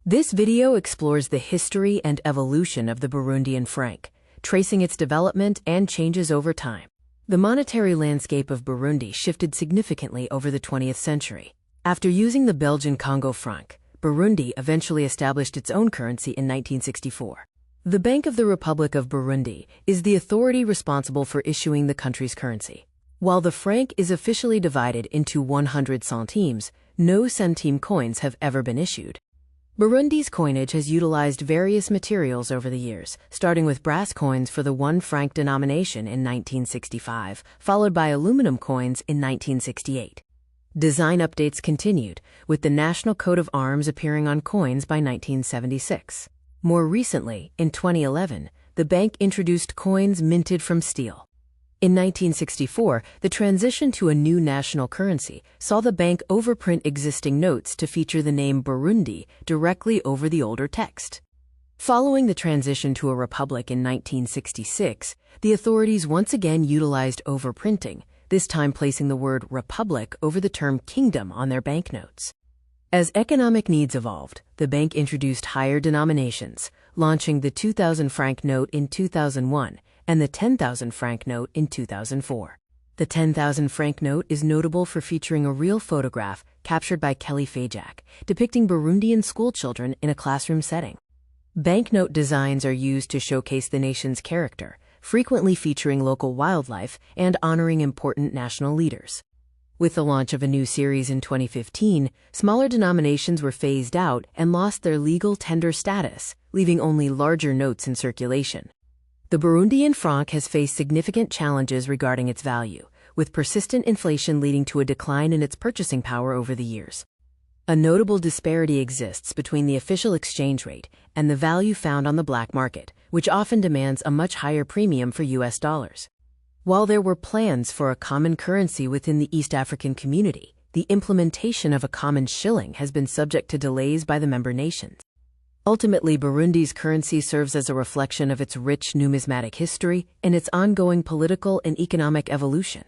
This video explores the history and evolution of the Burundian franc, tracing its development and changes over time. The monetary landscape of Burundi shifted significantly over the 20th century. After using the Belgian Congo franc, Burundi eventually established its own currency in 1964. The Bank of the Republic of Burundi is the authority responsible for issuing the country's currency. While the franc is officially divided into 100 centimes, no centime coins have ever been issued. Burundi's coinage has utilized various materials over the years, starting with brass coins for the 1 franc denomination in 1965, followed by aluminum coins in 1968. Design updates continued, with the National Coat of Arms appearing on coins by 1976. More recently, in 2011, the bank introduced coins minted from steel. In 1964, the transition to a new national currency saw the bank overprint existing notes to feature the name Burundi directly over the older text. Following the transition to a republic in 1966, the authorities once again utilized overprinting, this time placing the word republic over the term kingdom on their banknotes. As economic needs evolved, the bank introduced higher denominations, launching the 2,000 franc note in 2001 and the 10,000 franc note in 2004. The 10,000 franc note is notable for featuring a real photograph captured by Kelly Fajak, depicting Burundian schoolchildren in a classroom setting. Banknote designs are used to showcase the nation's character, frequently featuring local wildlife and honoring important national leaders. With the launch of a new series in 2015, smaller denominations were phased out and lost their legal tender status, leaving only larger notes in circulation. The Burundian franc has faced significant challenges regarding its value, with persistent inflation leading to a decline in its purchasing power over the years. A notable disparity exists between the official exchange rate and the value found on the black market, which often demands a much higher premium for US dollars. While there were plans for a common currency within the East African community, the implementation of a common shilling has been subject to delays by the member nations. Ultimately, Burundi's currency serves as a reflection of its rich numismatic history and its ongoing political and economic evolution.